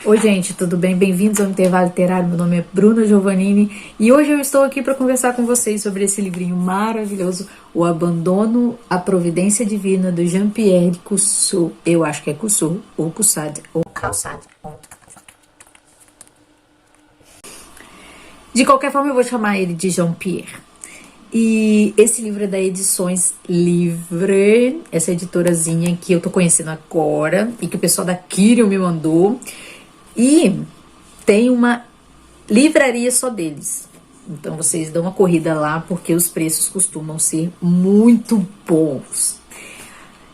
Oi gente, tudo bem? Bem-vindos ao Intervalo Literário. Meu nome é Bruna Giovannini e hoje eu estou aqui para conversar com vocês sobre esse livrinho maravilhoso, O Abandono à Providência Divina, do Jean-Pierre Cusseau. Eu acho que é Cusseau, ou Caussade, ou Caussade. De qualquer forma, eu vou chamar ele de Jean-Pierre. E esse livro é da Edições Livre, essa editorazinha que eu tô conhecendo agora e que o pessoal da Kyrion me mandou. E tem uma livraria só deles. Então vocês dão uma corrida lá porque os preços costumam ser muito bons.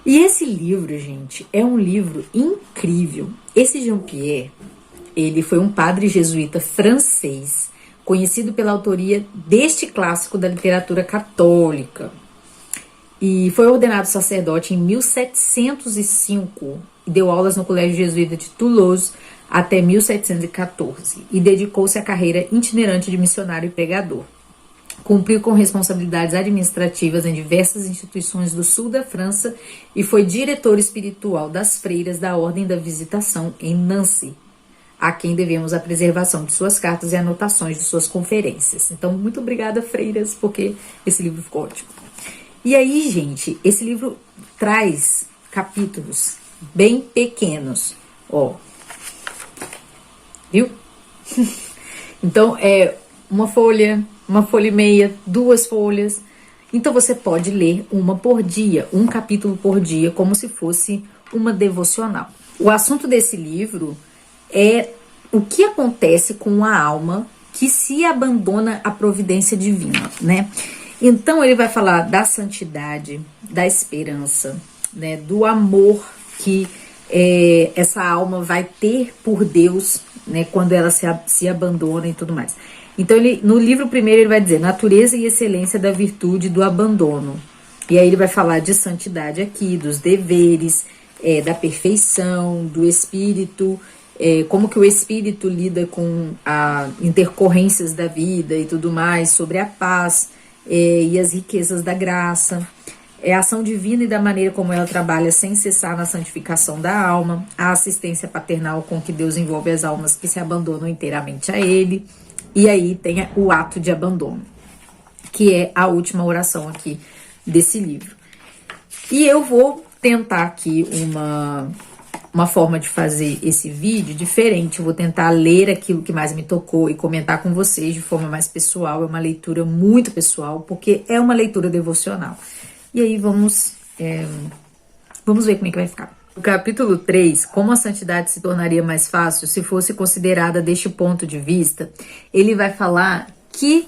E esse livro, gente, é um livro incrível. Esse Jean-Pierre, ele foi um padre jesuíta francês, conhecido pela autoria deste clássico da literatura católica. E foi ordenado sacerdote em 1705 e deu aulas no Colégio Jesuíta de Toulouse até 1714 e dedicou-se à carreira itinerante de missionário e pregador. Cumpriu com responsabilidades administrativas em diversas instituições do sul da França e foi diretor espiritual das freiras da Ordem da Visitação em Nancy, a quem devemos a preservação de suas cartas e anotações de suas conferências. Então, muito obrigada, freiras, porque esse livro ficou ótimo. E aí, gente, esse livro traz capítulos bem pequenos, ó. Viu? Então, é uma folha e meia, 2 folhas. Então, você pode ler uma por dia, um capítulo por dia, como se fosse uma devocional. O assunto desse livro é o que acontece com a alma que se abandona à providência divina, né? Então, ele vai falar da santidade, da esperança, né? Do amor que essa alma vai ter por Deus, né, quando ela se abandona e tudo mais. Então, no livro primeiro ele vai dizer natureza e excelência da virtude do abandono. E aí ele vai falar de santidade aqui, dos deveres, da perfeição, do espírito, como que o espírito lida com as intercorrências da vida e tudo mais, sobre a paz e as riquezas da graça. A ação divina e da maneira como ela trabalha sem cessar na santificação da alma, a assistência paternal com que Deus envolve as almas que se abandonam inteiramente a Ele, e aí tem o ato de abandono, que é a última oração aqui desse livro. E eu vou tentar aqui uma forma de fazer esse vídeo diferente. Eu vou tentar ler aquilo que mais me tocou e comentar com vocês de forma mais pessoal. É uma leitura muito pessoal, porque é uma leitura devocional. E aí vamos ver como é que vai ficar. O capítulo 3, como a santidade se tornaria mais fácil se fosse considerada deste ponto de vista, ele vai falar que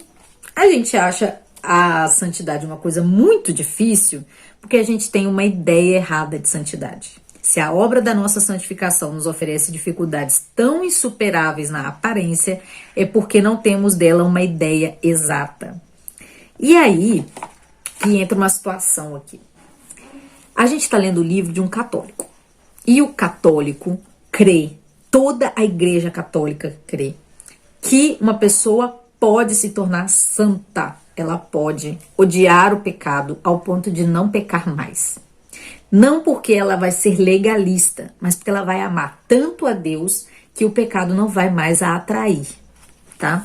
a gente acha a santidade uma coisa muito difícil porque a gente tem uma ideia errada de santidade. Se a obra da nossa santificação nos oferece dificuldades tão insuperáveis na aparência, é porque não temos dela uma ideia exata. E aí que entra uma situação aqui. A gente está lendo o livro de um católico. E o católico crê, toda a igreja católica crê, que uma pessoa pode se tornar santa. Ela pode odiar o pecado ao ponto de não pecar mais. Não porque ela vai ser legalista, mas porque ela vai amar tanto a Deus que o pecado não vai mais a atrair, tá?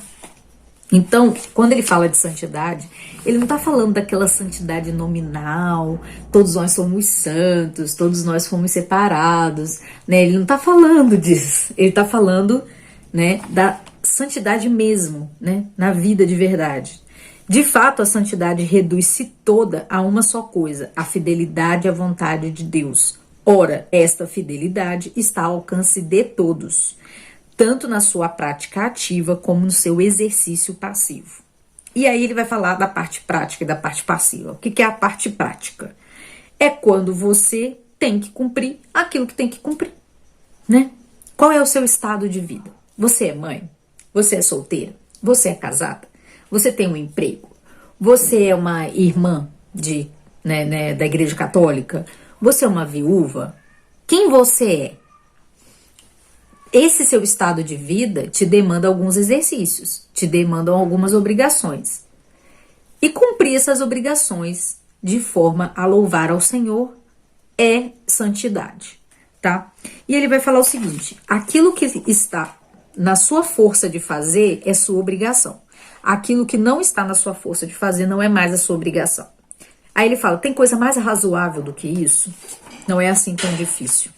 Então, quando ele fala de santidade, ele não está falando daquela santidade nominal, todos nós somos santos, todos nós fomos separados, né? Ele não está falando disso, ele está falando, né, da santidade mesmo, né, na vida de verdade. De fato, a santidade reduz-se toda a uma só coisa, a fidelidade à vontade de Deus. Ora, esta fidelidade está ao alcance de todos, tanto na sua prática ativa como no seu exercício passivo. E aí ele vai falar da parte prática e da parte passiva. O que é a parte prática? É quando você tem que cumprir aquilo que tem que cumprir, né? Qual é o seu estado de vida? Você é mãe? Você é solteira? Você é casada? Você tem um emprego? Você é uma irmã da Igreja Católica? Você é uma viúva? Quem você é? Esse seu estado de vida te demanda alguns exercícios, te demandam algumas obrigações. E cumprir essas obrigações de forma a louvar ao Senhor é santidade, tá? E ele vai falar o seguinte: aquilo que está na sua força de fazer é sua obrigação. Aquilo que não está na sua força de fazer não é mais a sua obrigação. Aí ele fala: tem coisa mais razoável do que isso? Não é assim tão difícil,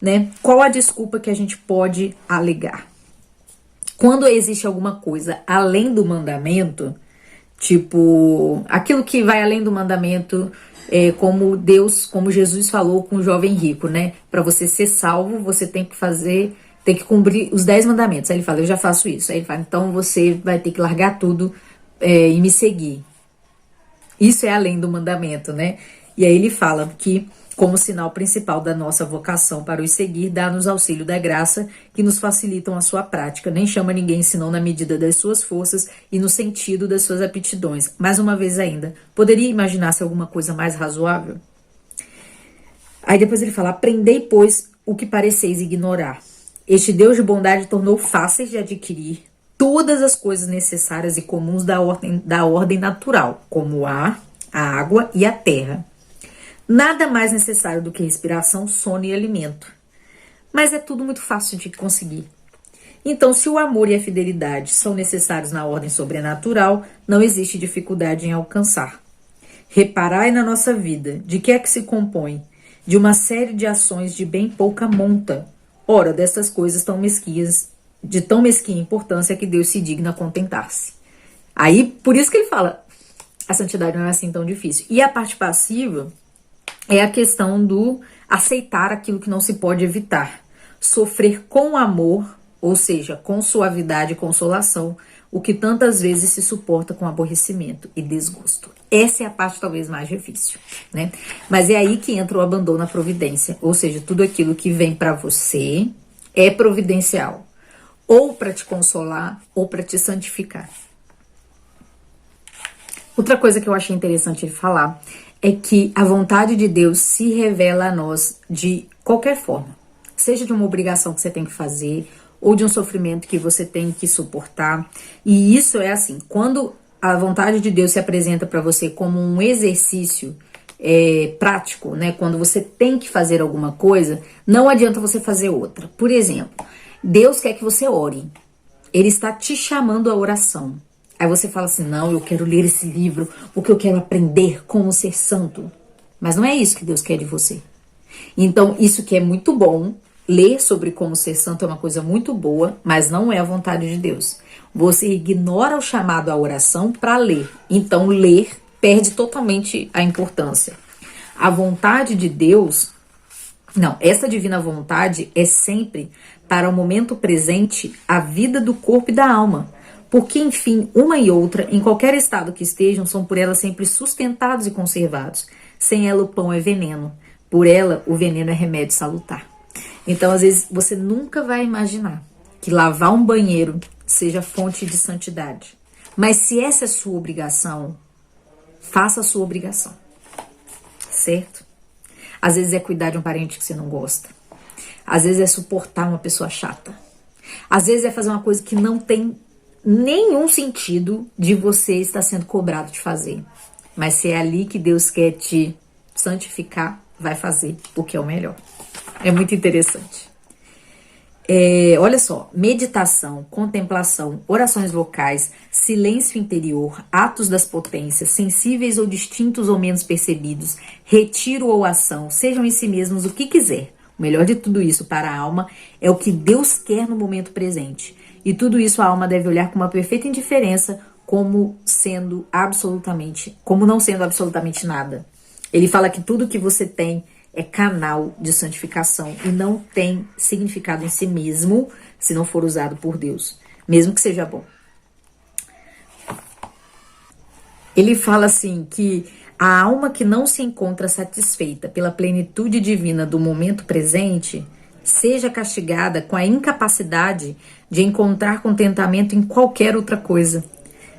né? Qual a desculpa que a gente pode alegar? Quando existe alguma coisa além do mandamento, tipo, aquilo que vai além do mandamento, como Jesus falou com o jovem rico, né? Para você ser salvo, você tem que cumprir os 10 mandamentos. Aí ele fala: eu já faço isso. Aí ele fala: então você vai ter que largar tudo e me seguir. Isso é além do mandamento, né? E aí ele fala que, como sinal principal da nossa vocação para os seguir, dá-nos auxílio da graça que nos facilitam a sua prática. Nem chama ninguém senão na medida das suas forças e no sentido das suas aptidões. Mais uma vez ainda, poderia imaginar-se alguma coisa mais razoável? Aí depois ele fala: aprendei, pois, o que pareceis ignorar. Este Deus de bondade tornou fáceis de adquirir todas as coisas necessárias e comuns da ordem natural, como o ar, a água e a terra. Nada mais necessário do que respiração, sono e alimento. Mas é tudo muito fácil de conseguir. Então, se o amor e a fidelidade são necessários na ordem sobrenatural, não existe dificuldade em alcançar. Reparai na nossa vida, de que é que se compõe? De uma série de ações de bem pouca monta. Ora, dessas coisas tão mesquinhas, de tão mesquinha importância que Deus se digna a contentar-se. Aí, por isso que ele fala, a santidade não é assim tão difícil. E a parte passiva é a questão do aceitar aquilo que não se pode evitar. Sofrer com amor, ou seja, com suavidade e consolação, o que tantas vezes se suporta com aborrecimento e desgosto. Essa é a parte talvez mais difícil, né? Mas é aí que entra o abandono à providência, ou seja, tudo aquilo que vem para você é providencial, ou para te consolar, ou para te santificar. Outra coisa que eu achei interessante ele falar é que a vontade de Deus se revela a nós de qualquer forma, seja de uma obrigação que você tem que fazer, ou de um sofrimento que você tem que suportar. E isso é assim, quando a vontade de Deus se apresenta para você como um exercício prático, né? Quando você tem que fazer alguma coisa, não adianta você fazer outra. Por exemplo, Deus quer que você ore. Ele está te chamando à oração. Aí você fala assim: não, eu quero ler esse livro porque eu quero aprender como ser santo. Mas não é isso que Deus quer de você. Então, isso que é muito bom, ler sobre como ser santo é uma coisa muito boa, mas não é a vontade de Deus. Você ignora o chamado à oração para ler. Então, ler perde totalmente a importância. A vontade de Deus, não, essa divina vontade é sempre para o momento presente a vida do corpo e da alma. Porque, enfim, uma e outra, em qualquer estado que estejam, são por ela sempre sustentados e conservados. Sem ela o pão é veneno, por ela o veneno é remédio salutar. Então, às vezes, você nunca vai imaginar que lavar um banheiro seja fonte de santidade. Mas se essa é sua obrigação, faça a sua obrigação, certo? Às vezes é cuidar de um parente que você não gosta. Às vezes é suportar uma pessoa chata. Às vezes é fazer uma coisa que não tem nenhum sentido de você estar sendo cobrado de fazer. Mas se é ali que Deus quer te santificar, vai fazer, porque é o melhor. É muito interessante. Olha só, meditação, contemplação, orações vocais, silêncio interior, atos das potências, sensíveis ou distintos ou menos percebidos, retiro ou ação, sejam em si mesmos o que quiser. O melhor de tudo isso para a alma é o que Deus quer no momento presente. E tudo isso a alma deve olhar com uma perfeita indiferença, como não sendo absolutamente nada. Ele fala que tudo que você tem é canal de santificação e não tem significado em si mesmo se não for usado por Deus, mesmo que seja bom. Ele fala assim que a alma que não se encontra satisfeita pela plenitude divina do momento presente seja castigada com a incapacidade de encontrar contentamento em qualquer outra coisa.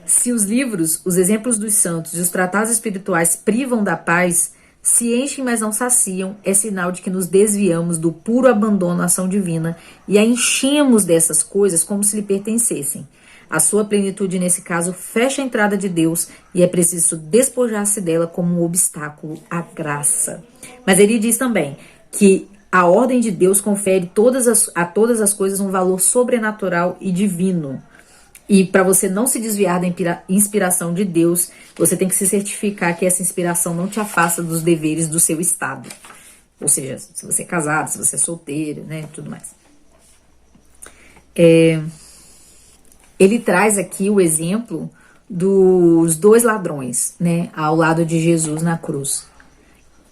Se os livros, os exemplos dos santos e os tratados espirituais privam da paz, se enchem, mas não saciam, é sinal de que nos desviamos do puro abandono à ação divina e a enchemos dessas coisas como se lhe pertencessem. A sua plenitude, nesse caso, fecha a entrada de Deus e é preciso despojar-se dela como um obstáculo à graça. Mas ele diz também que A ordem de Deus confere a todas as coisas um valor sobrenatural e divino. E para você não se desviar da inspiração de Deus, você tem que se certificar que essa inspiração não te afasta dos deveres do seu estado. Ou seja, se você é casado, se você é solteiro, né, tudo mais. Ele traz aqui o exemplo dos dois ladrões, né, ao lado de Jesus na cruz.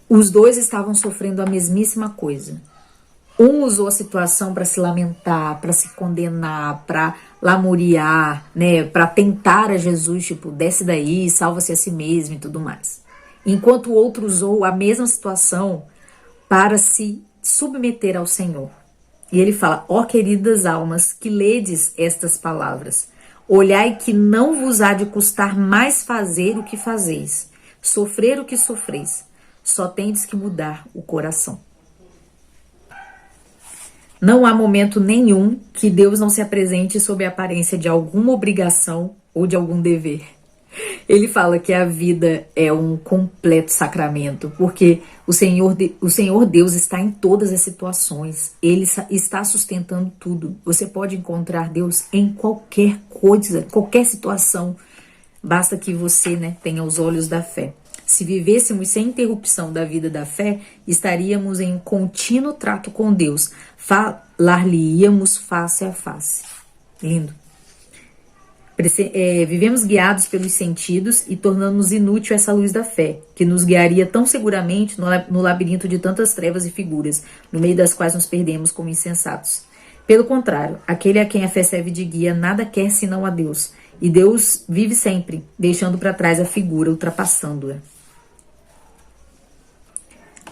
Os dois estavam sofrendo a mesmíssima coisa. Um usou a situação para se lamentar, para se condenar, para lamuriar, né, para tentar a Jesus, tipo, desce daí, salva-se a si mesmo e tudo mais. Enquanto o outro usou a mesma situação para se submeter ao Senhor. E ele fala: ó queridas almas, que ledes estas palavras, olhai que não vos há de custar mais fazer o que fazeis, sofrer o que sofreis, só tendes que mudar o coração. Não há momento nenhum que Deus não se apresente sob a aparência de alguma obrigação ou de algum dever. Ele fala que a vida é um completo sacramento, porque o Senhor Deus está em todas as situações. Ele está sustentando tudo. Você pode encontrar Deus em qualquer coisa, qualquer situação. Basta que você, né, tenha os olhos da fé. Se vivêssemos sem interrupção da vida da fé, estaríamos em um contínuo trato com Deus. Falar-lhe-íamos face a face. Lindo. Vivemos guiados pelos sentidos e tornamos inútil essa luz da fé, que nos guiaria tão seguramente no labirinto de tantas trevas e figuras, no meio das quais nos perdemos como insensatos. Pelo contrário, aquele a quem a fé serve de guia nada quer senão a Deus, e Deus vive sempre, deixando para trás a figura, ultrapassando-a.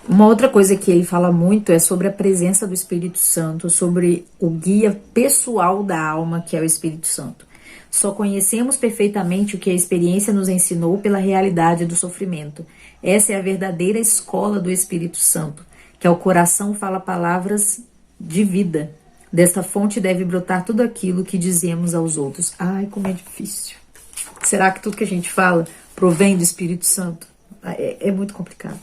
Uma outra coisa que ele fala muito é sobre a presença do Espírito Santo, sobre o guia pessoal da alma, que é o Espírito Santo. Só conhecemos perfeitamente o que a experiência nos ensinou pela realidade do sofrimento. Essa é a verdadeira escola do Espírito Santo, que ao coração fala palavras de vida. Desta fonte deve brotar tudo aquilo que dizemos aos outros. Ai, como é difícil. Será que tudo que a gente fala provém do Espírito Santo? É muito complicado.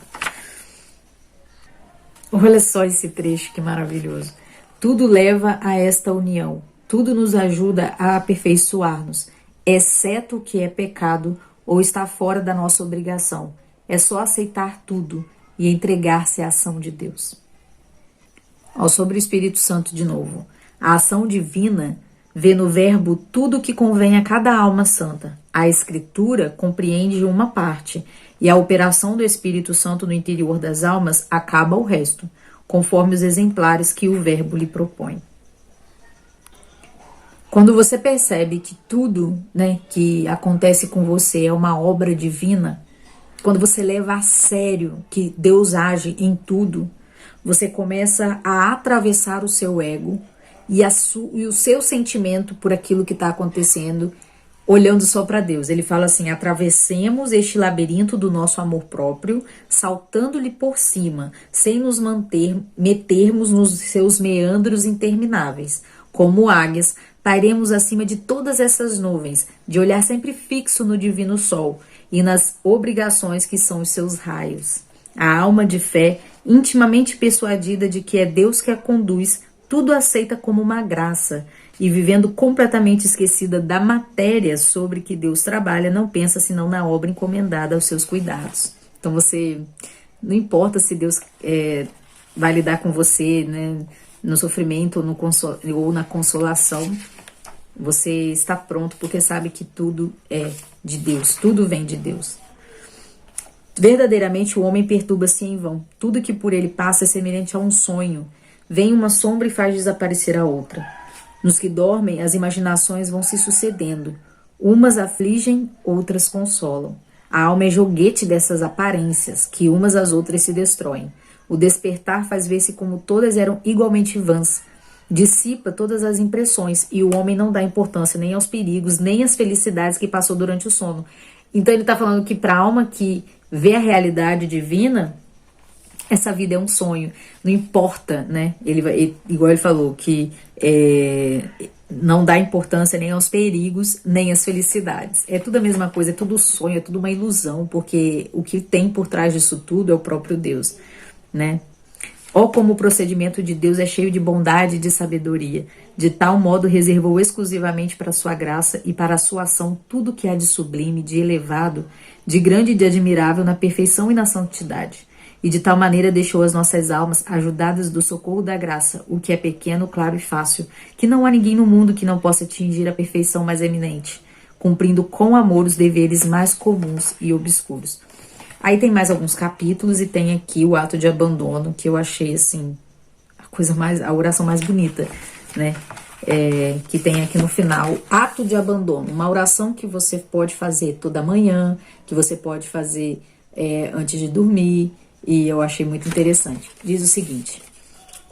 Olha só esse trecho, que maravilhoso. Tudo leva a esta união. Tudo nos ajuda a aperfeiçoar-nos, exceto o que é pecado ou está fora da nossa obrigação. É só aceitar tudo e entregar-se à ação de Deus. Sobre o Espírito Santo de novo. A ação divina vê no verbo tudo o que convém a cada alma santa. A Escritura compreende uma parte, e a operação do Espírito Santo no interior das almas acaba o resto, conforme os exemplares que o verbo lhe propõe. Quando você percebe que tudo, né, que acontece com você é uma obra divina, quando você leva a sério que Deus age em tudo, você começa a atravessar o seu ego e o seu sentimento por aquilo que está acontecendo, olhando só para Deus. Ele fala assim: atravessemos este labirinto do nosso amor próprio, saltando-lhe por cima, sem nos metermos nos seus meandros intermináveis. Como águias, pairemos acima de todas essas nuvens, de olhar sempre fixo no divino sol e nas obrigações que são os seus raios. A alma de fé, intimamente persuadida de que é Deus que a conduz, tudo aceita como uma graça, e vivendo completamente esquecida da matéria sobre que Deus trabalha, não pensa senão na obra encomendada aos seus cuidados. Então você, não importa se Deus vai lidar com você, né, no sofrimento ou na consolação, você está pronto porque sabe que tudo é de Deus, tudo vem de Deus. Verdadeiramente o homem perturba-se em vão, tudo que por ele passa é semelhante a um sonho, vem uma sombra e faz desaparecer a outra. Nos que dormem, as imaginações vão se sucedendo. Umas afligem, outras consolam. A alma é joguete dessas aparências, que umas às outras se destroem. O despertar faz ver-se como todas eram igualmente vãs. Dissipa todas as impressões, e o homem não dá importância nem aos perigos, nem às felicidades que passou durante o sono. Então ele está falando que para a alma que vê a realidade divina, essa vida é um sonho, não importa, né? Igual ele falou, que não dá importância nem aos perigos, nem às felicidades. É tudo a mesma coisa, é tudo sonho, é tudo uma ilusão, porque o que tem por trás disso tudo é o próprio Deus, né? Ó como o procedimento de Deus é cheio de bondade e de sabedoria. De tal modo reservou exclusivamente para sua graça e para a sua ação tudo que há de sublime, de elevado, de grande e de admirável na perfeição e na santidade. E de tal maneira deixou as nossas almas ajudadas do socorro da graça, o que é pequeno, claro e fácil, que não há ninguém no mundo que não possa atingir a perfeição mais eminente, cumprindo com amor os deveres mais comuns e obscuros. Aí tem mais alguns capítulos e tem aqui o ato de abandono, que eu achei, assim, a oração mais bonita, né? Que tem aqui no final, ato de abandono, uma oração que você pode fazer toda manhã, que você pode fazer antes de dormir, e eu achei muito interessante. Diz o seguinte: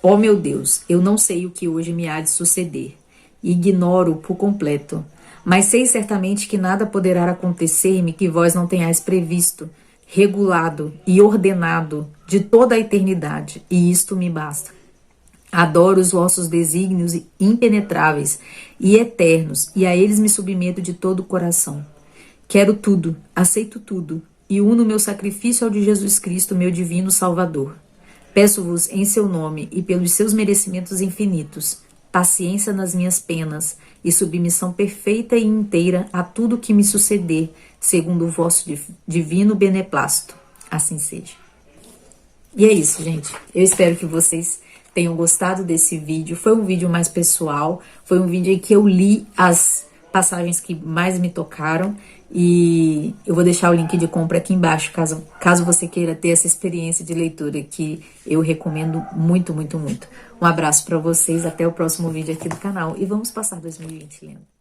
ó meu Deus, eu não sei o que hoje me há de suceder, ignoro por completo, mas sei certamente que nada poderá acontecer-me que vós não tenhais previsto, regulado e ordenado de toda a eternidade, e isto me basta. Adoro os vossos desígnios impenetráveis e eternos, e a eles me submeto de todo o coração. Quero tudo, aceito tudo, e uno meu sacrifício ao de Jesus Cristo, meu divino Salvador. Peço-vos em seu nome e pelos seus merecimentos infinitos, paciência nas minhas penas e submissão perfeita e inteira a tudo que me suceder, segundo o vosso divino beneplácito. Assim seja. E é isso, gente. Eu espero que vocês tenham gostado desse vídeo. Foi um vídeo mais pessoal, foi um vídeo em que eu li as passagens que mais me tocaram, e eu vou deixar o link de compra aqui embaixo, caso você queira ter essa experiência de leitura, que eu recomendo muito, muito, muito. Um abraço para vocês, até o próximo vídeo aqui do canal, e vamos passar 2020 lendo.